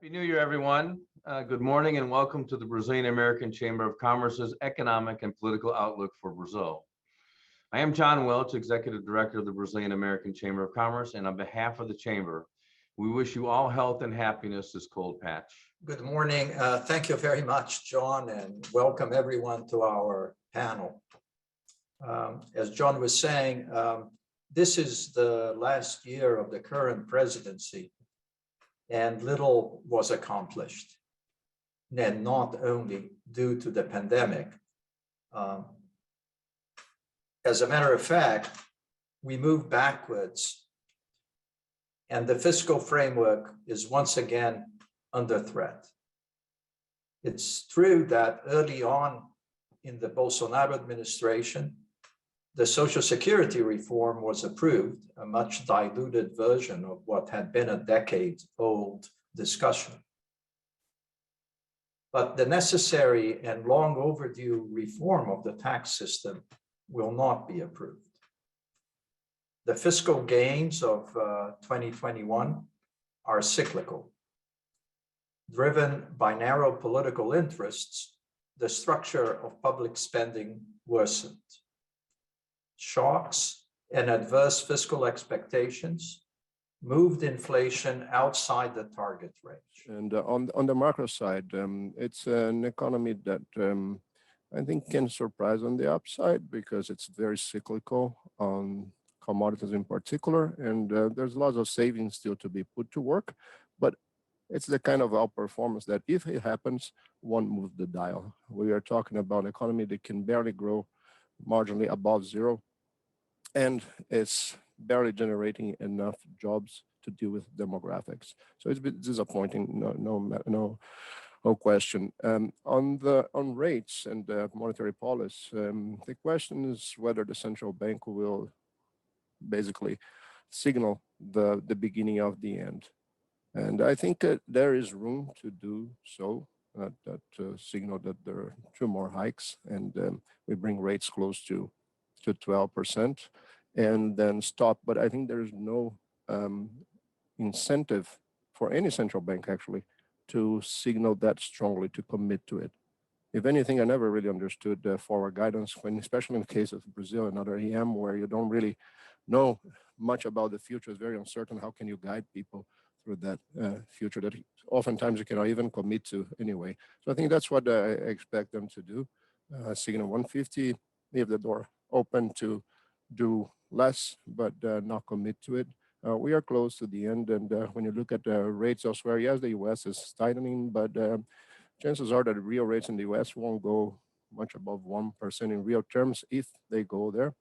Happy New Year, everyone. Good morning and welcome to the Brazilian American Chamber of Commerce's Economic and Political Outlook for Brazil. I am John Welch, Executive Director of the Brazilian American Chamber of Commerce, and on behalf of the Chamber, we wish you all health and happiness this cold patch. Good morning. Thank you very much, John, and welcome everyone to our panel. As John was saying, this is the last year of the current presidency, and little was accomplished, and not only due to the pandemic. As a matter of fact, we moved backwards, and the fiscal framework is once again under threat. It's true that early on in the Bolsonaro administration, the Social Security reform was approved, a much diluted version of what had been a decade-old discussion. But the necessary and long overdue reform of the tax system will not be approved. The fiscal gains of 2021 are cyclical. Driven by narrow political interests, the structure of public spending worsened. Shocks and adverse fiscal expectations moved inflation outside the target range. And on the macro side, it's an economy that I think can surprise on the upside because it's very cyclical on commodities in particular, and there's lots of savings still to be put to work, but it's the kind of outperformance that if it happens, won't move the dial. We are talking about an economy that can barely grow marginally above zero, and it's barely generating enough jobs to deal with demographics. So it's a bit disappointing, no question. On rates and monetary policy, the question is whether the central bank will basically signal the beginning of the end. And I think there is room to do so, signal that there are two more hikes and we bring rates close to 12% and then stop. But I think there is no incentive for any central bank actually to signal that strongly, to commit to it. If anything, I never really understood the forward guidance when, especially in the case of Brazil and other EM, where you don't really know much about the future. It's very uncertain. How can you guide people through that future that oftentimes you cannot even commit to anyway? So I think that's what I expect them to do. Signal 150, leave the door open to do less, but not commit to it. We are close to the end, and when you look at the rates elsewhere, yes, the US is tightening, but chances are that real rates in the US won't go much above 1% in real terms if they go there.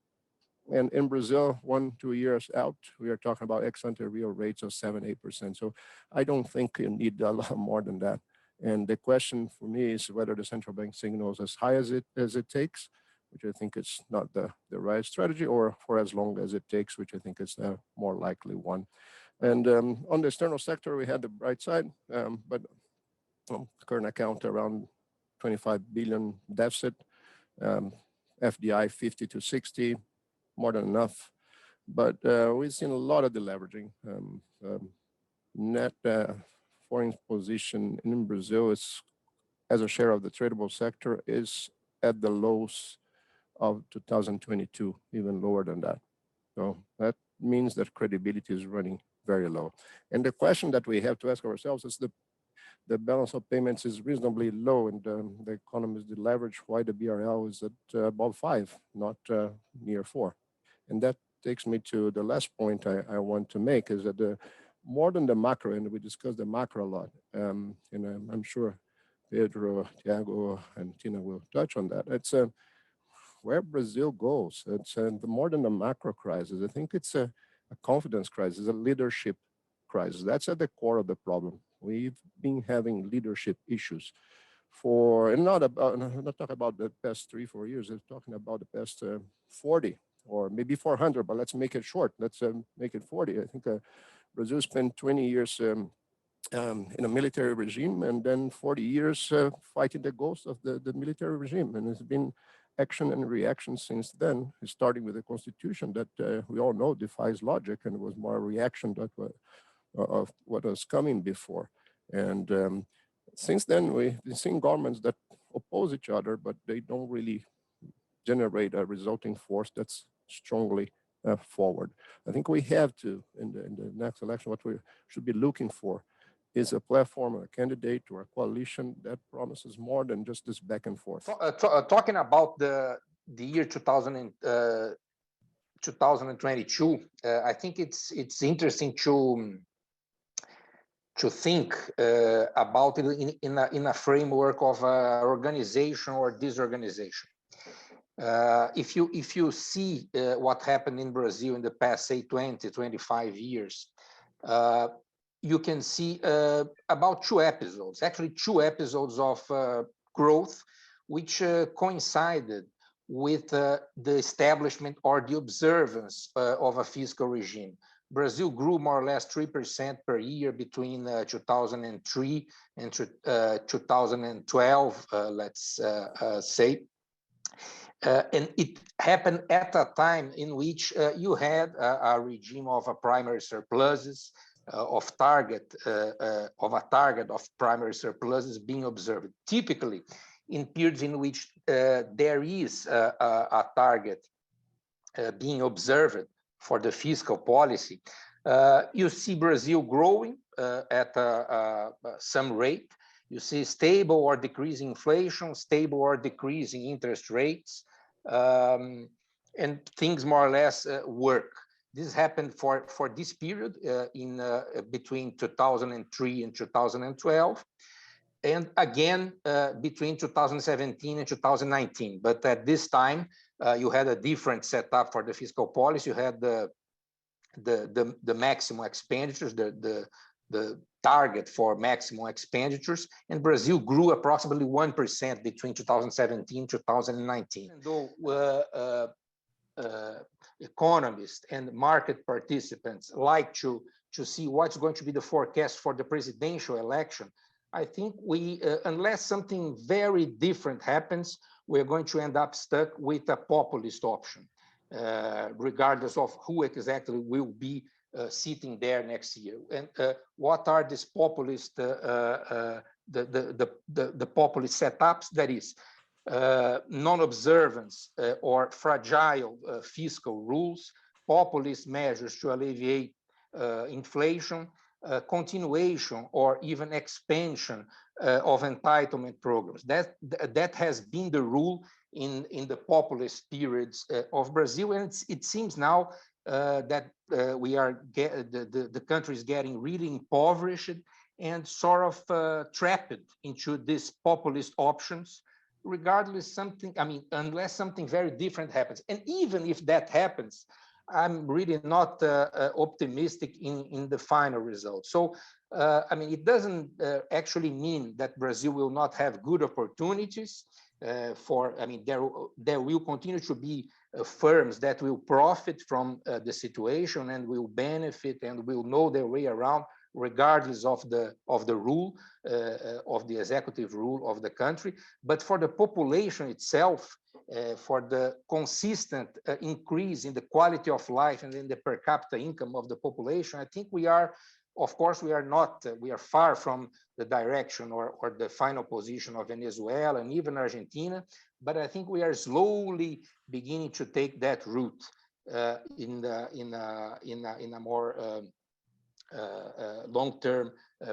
And in Brazil, 1-2 years out, we are talking about ex-ante real rates of 7-8%. So I don't think you need a lot more than that. And the question for me is whether the central bank signals as high as it takes, which I think is not the right strategy, or for as long as it takes, which I think is the more likely one. And on the external sector, we had the bright side, but current account around 25 billion deficit, FDI 50 to 60, more than enough. But we've seen a lot of deleveraging. Net foreign position in Brazil is, as a share of the tradable sector, is at the lows of 2022, even lower than that. So that means that credibility is running very low. And the question that we have to ask ourselves is the balance of payments is reasonably low, and the economy is deleveraged. Why the BRL is at above 5, not near 4? And that takes me to the last point I want to make, is that more than the macro, and we discussed the macro a lot, and I'm sure Pedro, Thiago, and Tina will touch on that. It's where Brazil goes. It's more than a macro crisis. I think it's a confidence crisis, a leadership crisis. That's at the core of the problem. We've been having leadership issues and not talking about the past 3-4 years. I'm talking about the past 40 or maybe 400, but let's make it short. Let's make it 40. I think Brazil spent 20 years in a military regime, and then 40 years fighting the ghost of the military regime. And it's been action and reaction since then, starting with the constitution that we all know defies logic, and it was more a reaction of what was coming before. And since then, we've seen governments that oppose each other, but they don't really generate a resulting force that's strongly forward. I think we have to, in the next election, what we should be looking for is a platform, a candidate, or a coalition that promises more than just this back and forth. Talking about the year 2022, I think it's interesting to think about it in a framework of organization or disorganization. If you see what happened in Brazil in the past, say, 20, 25 years, you can see about two episodes of growth, which coincided with the establishment or the observance of a fiscal regime. Brazil grew more or less 3% per year between 2003 and 2012, let's say. And it happened at a time in which you had a regime of primary surpluses, of a target of primary surpluses being observed. Typically, in periods in which there is a target being observed for the fiscal policy, you see Brazil growing at some rate. You see stable or decreasing inflation, stable or decreasing interest rates, and things more or less work. This happened for this period in between 2003 and 2012, and again between 2017 and 2019. But at this time, you had a different setup for the fiscal policy. You had the maximum expenditures, the target for maximum expenditures, and Brazil grew approximately 1% between 2017 and 2019. And though economists and market participants like to see what's going to be the forecast for the presidential election, I think we, unless something very different happens, we're going to end up stuck with a populist option, regardless of who exactly will be sitting there next year. And what are these populist, the populist setups? That is non-observance or fragile fiscal rules, populist measures to alleviate inflation, continuation or even expansion of entitlement programs. That has been the rule in the populist periods of Brazil, and it seems now that the country is getting really impoverished and sort of trapped into these populist options, regardless unless something very different happens. And even if that happens, I'm really not optimistic in the final result. So, it doesn't actually mean that Brazil will not have good opportunities there will continue to be firms that will profit from the situation and will benefit and will know their way around, regardless of the rule, of the executive rule of the country. But for the population itself, for the consistent increase in the quality of life and in the per capita income of the population, I think we are, of course, we are far from the direction or the final position of Venezuela and even Argentina, but I think we are slowly beginning to take that route in a more long-term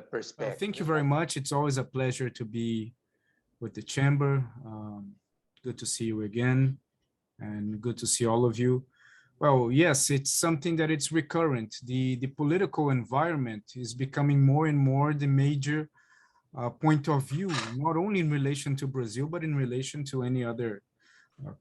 perspective. Thank you very much. It's always a pleasure to be with the chamber. Good to see you again, and good to see all of you. Well, yes, it's something that it's recurrent. The political environment is becoming more and more the major point of view, not only in relation to Brazil, but in relation to any other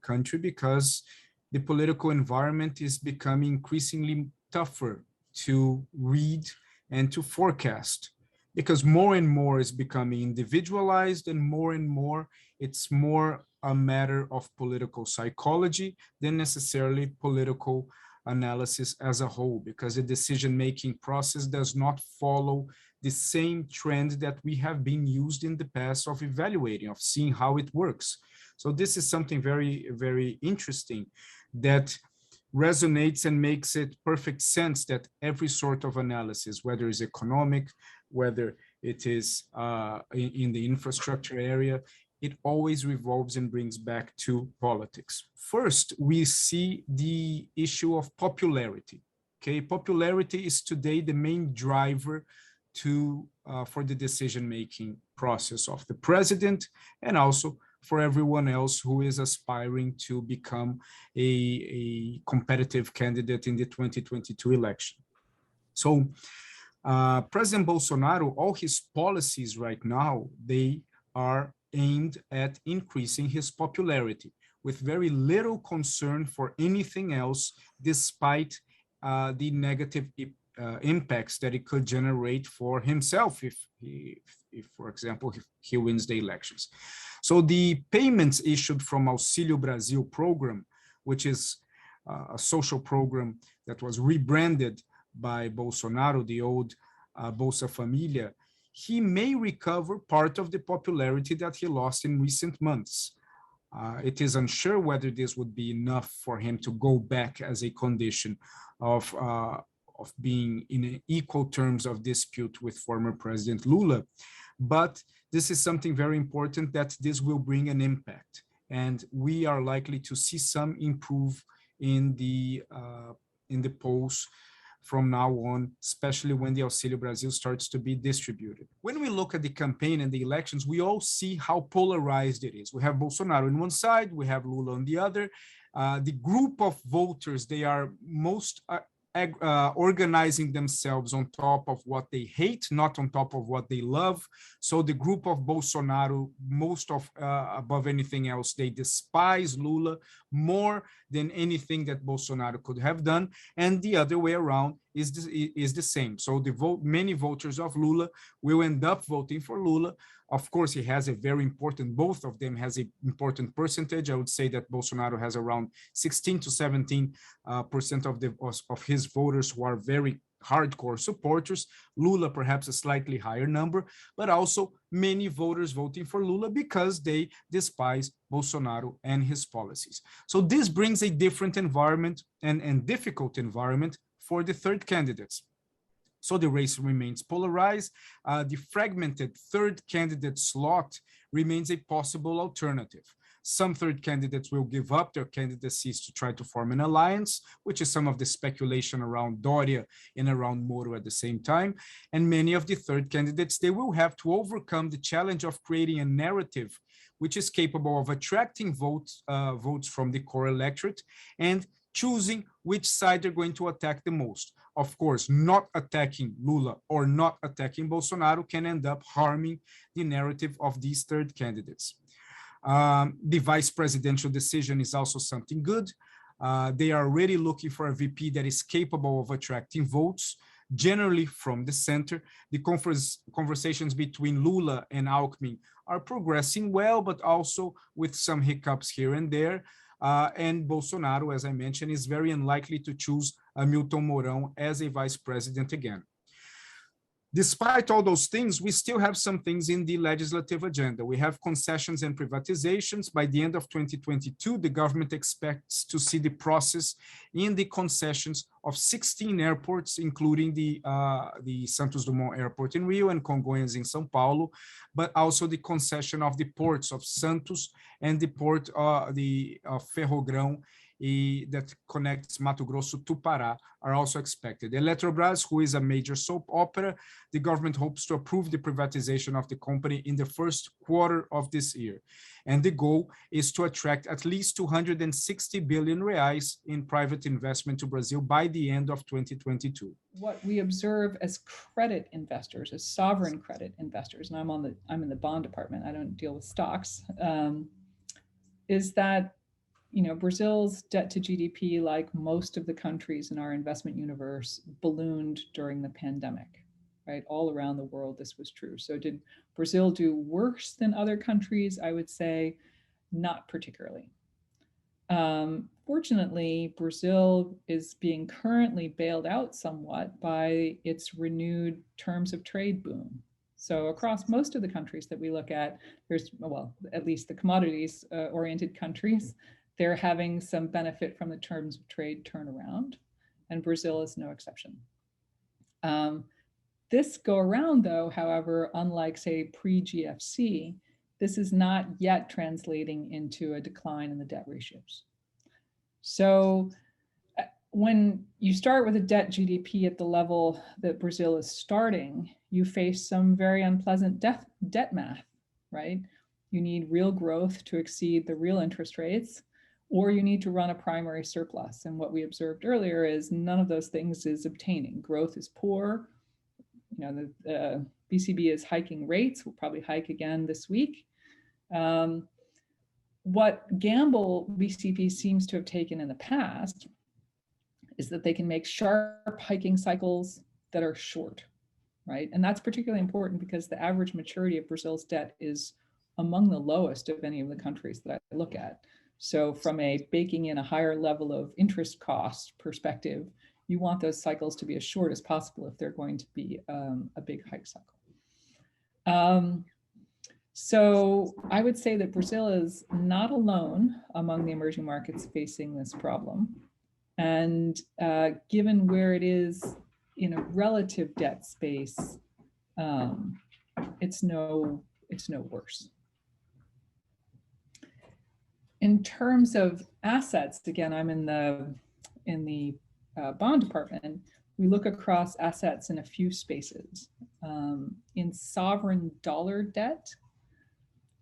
country, because the political environment is becoming increasingly tougher to read and to forecast, because more and more is becoming individualized, and more it's more a matter of political psychology than necessarily political analysis as a whole, because the decision-making process does not follow the same trend that we have been used in the past of evaluating, of seeing how it works. So this is something very, very interesting that resonates and makes it perfect sense that every sort of analysis, whether it's economic, whether it is in the infrastructure area. It always revolves and brings back to politics. First, we see the issue of popularity. Okay, popularity is today the main driver for the decision-making process of the president, and also for everyone else who is aspiring to become a competitive candidate in the 2022 election. So President Bolsonaro, all his policies right now, they are aimed at increasing his popularity with very little concern for anything else, despite the negative impacts that it could generate for himself if for example, if he wins the elections. So the payments issued from Auxílio Brasil program, which is a social program that was rebranded by Bolsonaro, the old Bolsa Família, he may recover part of the popularity that he lost in recent months. It is unsure whether this would be enough for him to go back as a condition of being in equal terms of dispute with former President Lula. But this is something very important, that this will bring an impact. And we are likely to see some improve in the polls from now on, especially when the Auxílio Brasil starts to be distributed. When we look at the campaign and the elections, we all see how polarized it is. We have Bolsonaro on one side, we have Lula on the other. The group of voters, they are most organizing themselves on top of what they hate, not on top of what they love. So the group of Bolsonaro, above anything else, they despise Lula more than anything that Bolsonaro could have done. And the other way around is the same. So many voters of Lula will end up voting for Lula. Of course, he has a very important, both of them has an important percentage. I would say that Bolsonaro has around 16 to 17% of his voters who are very hardcore supporters. Lula, perhaps a slightly higher number, but also many voters voting for Lula because they despise Bolsonaro and his policies. So this brings a different environment and difficult environment for the third candidates. So the race remains polarized. The fragmented third candidate slot remains a possible alternative. Some third candidates will give up their candidacies to try to form an alliance, which is some of the speculation around Doria and around Moro at the same time. And many of the third candidates, they will have to overcome the challenge of creating a narrative which is capable of attracting votes from the core electorate and choosing which side they're going to attack the most. Of course, not attacking Lula or not attacking Bolsonaro can end up harming the narrative of these third candidates. The vice presidential decision is also something good. They are already looking for a VP that is capable of attracting votes, generally from the center. The conversations between Lula and Alckmin are progressing well, but also with some hiccups here and there. And Bolsonaro, as I mentioned, is very unlikely to choose Milton Mourão as a vice president again. Despite all those things, we still have some things in the legislative agenda. We have concessions and privatizations. By the end of 2022, the government expects to see the process in the concessions of 16 airports, including the Santos Dumont Airport in Rio and Congonhas in São Paulo, but also the concession of the ports of Santos and the port of Ferrogrão that connects Mato Grosso to Pará are also expected. Electoral, who is a major soap opera, the government hopes to approve the privatization of the company in the first quarter of this year. And the goal is to attract at least 260 billion reais in private investment to Brazil by the end of 2022. What we observe as credit investors, as sovereign credit investors, and I'm in the bond department, I don't deal with stocks, is that Brazil's debt to GDP, like most of the countries in our investment universe, ballooned during the pandemic, right? All around the world, this was true. So did Brazil do worse than other countries? I would say not particularly. Fortunately, Brazil is being currently bailed out somewhat by its renewed terms of trade boom. So across most of the countries that we look at, there's, well, at least the commodities oriented countries, they're having some benefit from the terms of trade turnaround, and Brazil is no exception. This go around, though, however, unlike, say, pre-GFC, this is not yet translating into a decline in the debt ratios. So when you start with a debt GDP at the level that Brazil is starting, you face some very unpleasant debt math, right? You need real growth to exceed the real interest rates, or you need to run a primary surplus. And what we observed earlier is none of those things is obtaining. Growth is poor. You know, the BCB is hiking rates. We'll probably hike again this week. What gamble BCP seems to have taken in the past is that they can make sharp hiking cycles that are short, right? And that's particularly important because the average maturity of Brazil's debt is among the lowest of any of the countries that I look at. So from a baking in a higher level of interest cost perspective, you want those cycles to be as short as possible if they're going to be a big hike cycle. So I would say that Brazil is not alone among the emerging markets facing this problem. And given where it is in a relative debt space, it's no worse. In terms of assets, again, I'm in the bond department. We look across assets in a few spaces. In sovereign dollar debt,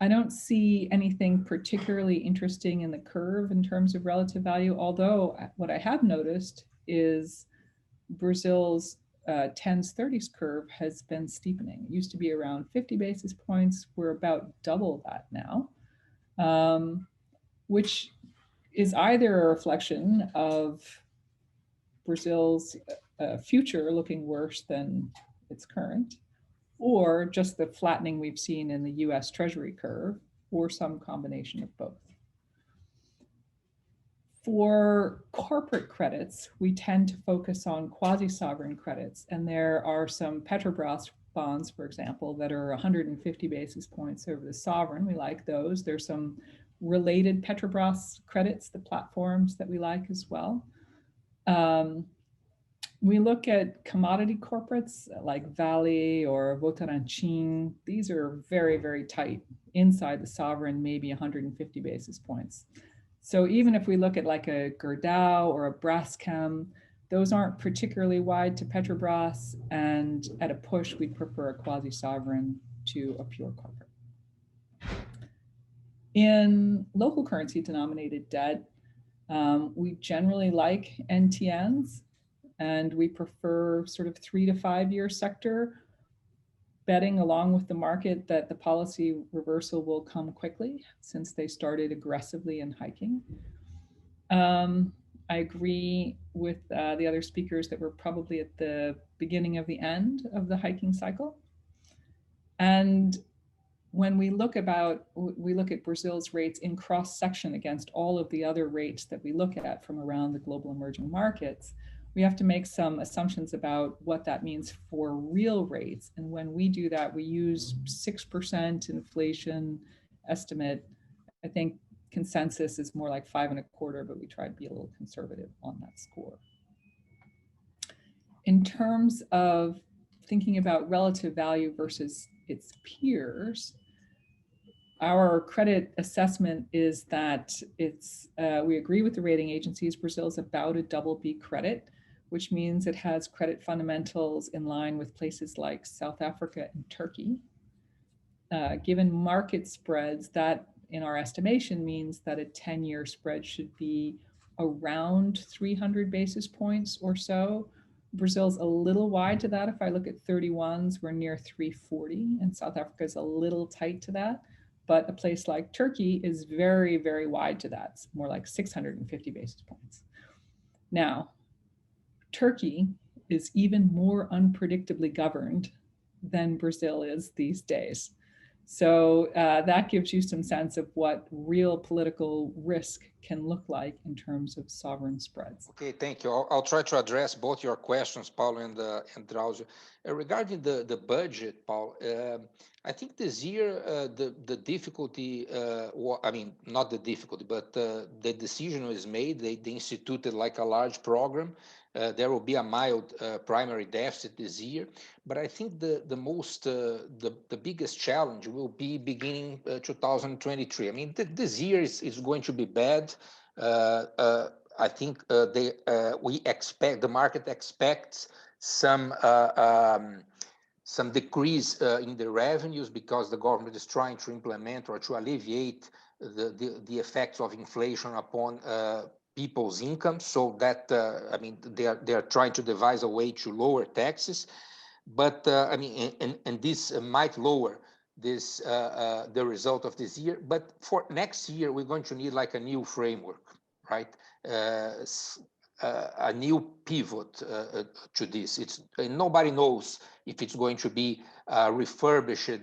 I don't see anything particularly interesting in the curve in terms of relative value, although what I have noticed is Brazil's 10s, 30s curve has been steepening. It used to be around 50 basis points. We're about double that now, which is either a reflection of Brazil's future looking worse than its current, or just the flattening we've seen in the US Treasury curve, or some combination of both. For corporate credits, we tend to focus on quasi-sovereign credits, and there are some Petrobras bonds, for example, that are 150 basis points over the sovereign. We like those. There's some related Petrobras credits, the platforms that we like as well. We look at commodity corporates like Vale or Votorantim. These are very, very tight inside the sovereign, maybe 150 basis points. So even if we look at like a Gerdau or a Braskem, those aren't particularly wide to Petrobras, and at a push, we'd prefer a quasi-sovereign to a pure corporate. In local currency denominated debt, we generally like NTNs, and we prefer sort of 3 to 5 year sector, betting along with the market that the policy reversal will come quickly since they started aggressively in hiking. I agree with the other speakers that we're probably at the beginning of the end of the hiking cycle. And when we look at Brazil's rates in cross section against all of the other rates that we look at from around the global emerging markets, we have to make some assumptions about what that means for real rates. And when we do that, we use 6% inflation estimate. I think consensus is more like 5.25, but we try to be a little conservative on that score. In terms of thinking about relative value versus its peers, our credit assessment is that we agree with the rating agencies. Brazil is about a BB credit, which means it has credit fundamentals in line with places like South Africa and Turkey. Given market spreads, that in our estimation means that a 10-year spread should be around 300 basis points or so. Brazil's a little wide to that. If I look at 31s, we're near 340, and South Africa is a little tight to that. But a place like Turkey is very, very wide to that. It's more like 650 basis points. Now, Turkey is even more unpredictably governed than Brazil is these days. So that gives you some sense of what real political risk can look like in terms of sovereign spreads. Okay, thank you. I'll try to address both your questions, Paulo and Drausio. Regarding the budget, Paulo, I think this year the difficulty, I mean, not the difficulty, but the decision was made. They instituted like a large program there will be a mild primary deficit this year, but I think the biggest challenge will be beginning 2023. I mean, this year is going to be bad. I think the market expects some decrease in the revenues because the government is trying to implement or to alleviate the effects of inflation upon people's income, so that I mean they are trying to devise a way to lower taxes, but I mean and this might lower this the result of this year. But for next year, we're going to need like a new framework, right? A new pivot to this. Nobody knows if it's going to be refurbished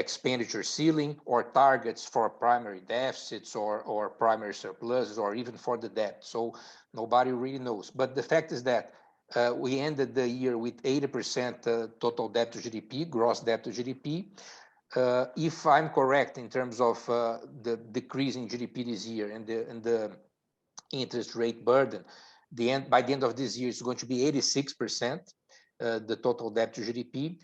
expenditure ceiling or targets for primary deficits or primary surpluses or even for the debt. So nobody really knows. But the fact is that we ended the year with 80% total debt to GDP, gross debt to GDP. If I'm correct in terms of the decrease in GDP this year and the interest rate burden, by the end of this year, it's going to be 86%, the total debt to GDP.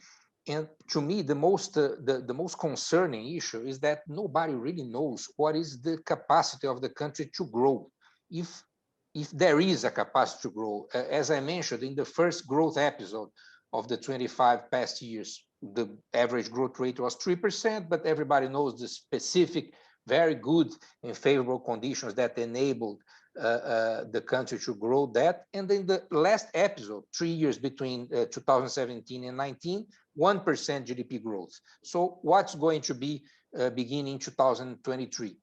And to me, the most concerning issue is that nobody really knows what is the capacity of the country to grow. If there is a capacity to grow, as I mentioned in the first growth episode of the 25 past years, the average growth rate was 3%, but everybody knows the specific, very good and favorable conditions that enabled the country to grow that. And in the last episode, 3 years between 2017 and 19, 1% GDP growth. So what's going to be beginning 2023?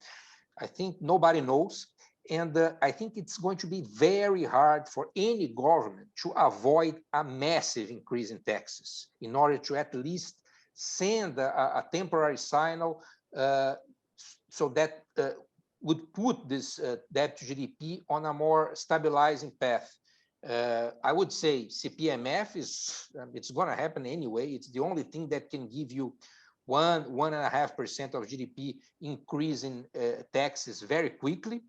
I think nobody knows. And I think it's going to be very hard for any government to avoid a massive increase in taxes in order to at least send a temporary signal so that would put this debt to GDP on a more stabilizing path. I would say CPMF it's going to happen anyway. It's the only thing that can give you 1.5% of GDP increase in taxes very quickly.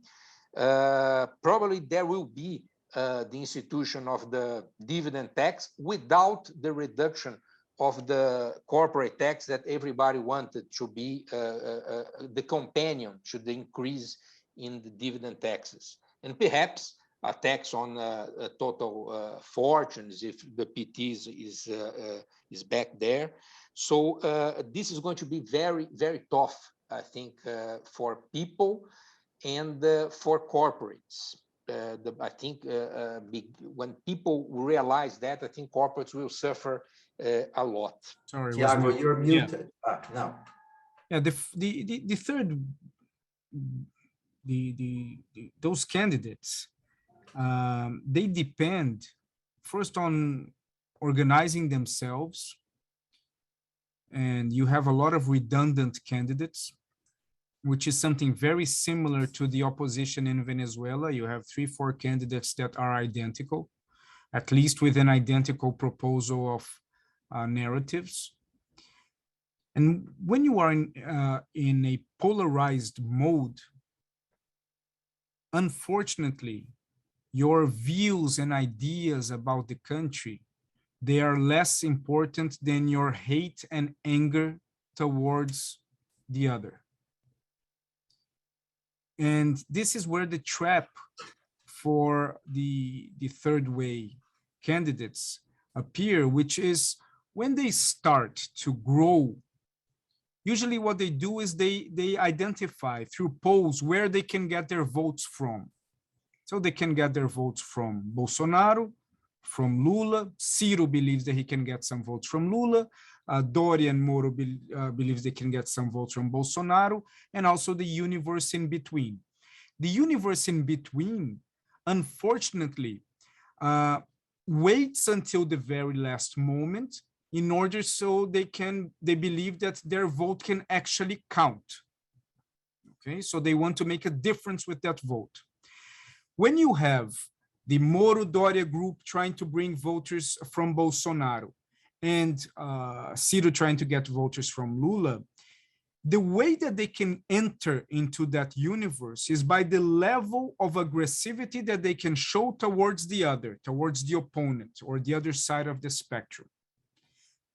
Probably there will be the institution of the dividend tax without the reduction of the corporate tax that everybody wanted to be the companion to the increase in the dividend taxes, and perhaps a tax on total fortunes if the PTs is back there. So this is going to be very, very tough, I think, for people and for corporates. I think when people realize that, I think corporates will suffer a lot. Sorry, Thiago, you're muted. Yeah. No. Yeah, the third, those candidates, they depend first on organizing themselves, and you have a lot of redundant candidates, which is something very similar to the opposition in Venezuela. You have 3-4 candidates that are identical, at least with an identical proposal of narratives. And when you are in a polarized mode, unfortunately, your views and ideas about the country, they are less important than your hate and anger towards the other. And this is where the trap for the third way candidates appear, which is when they start to grow, usually what they do is they identify through polls where they can get their votes from. So they can get their votes from Bolsonaro, from Lula. Ciro believes that he can get some votes from Lula. Doria and Moro believes they can get some votes from Bolsonaro, and also the universe in between. The universe in between, unfortunately, waits until the very last moment in order so they believe that their vote can actually count. Okay, so they want to make a difference with that vote. When you have the Moro Doria group trying to bring voters from Bolsonaro and Ciro trying to get voters from Lula, the way that they can enter into that universe is by the level of aggressivity that they can show towards the other, towards the opponent or the other side of the spectrum.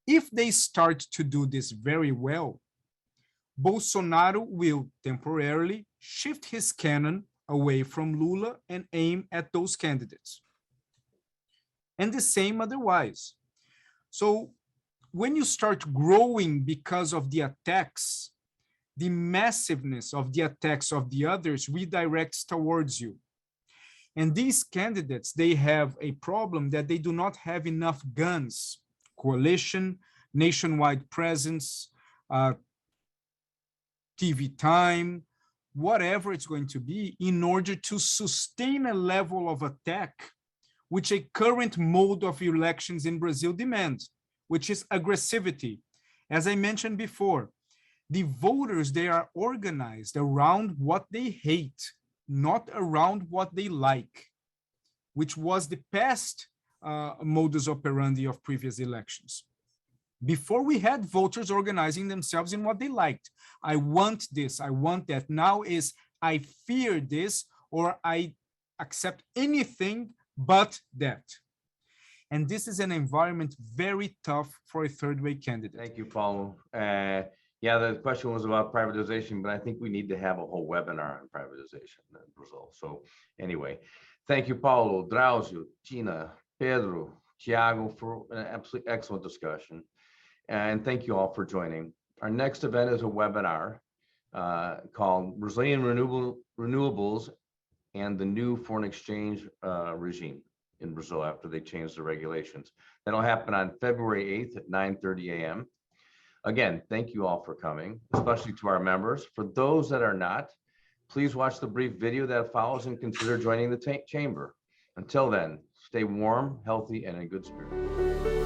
If they start to do this very well, Bolsonaro will temporarily shift his cannon away from Lula and aim at those candidates. And the same otherwise. So when you start growing because of the attacks, the massiveness of the attacks of the others redirects towards you. And these candidates, they have a problem that they do not have enough guns, coalition, nationwide presence, TV time, whatever it's going to be, in order to sustain a level of attack which a current mode of elections in Brazil demands, which is aggressivity. As I mentioned before, the voters, they are organized around what they hate, not around what they like, which was the past modus operandi of previous elections. Before we had voters organizing themselves in what they liked. I want this, I want that. Now is I fear this, or I accept anything but that. And this is an environment very tough for a third-way candidate. Thank you, Paulo. Yeah, the question was about privatization, but I think we need to have a whole webinar on privatization in Brazil. So anyway, thank you, Paulo, Drausio, Tina, Pedro, Thiago, for an absolutely excellent discussion. And thank you all for joining. Our next event is a webinar called Brazilian Renewables and the New Foreign Exchange Regime in Brazil after they change the regulations. That'll happen on February 8th at 9:30 a.m. Again, thank you all for coming, especially to our members. For those that are not, please watch the brief video that follows and consider joining the chamber. Until then, stay warm, healthy, and in good spirit.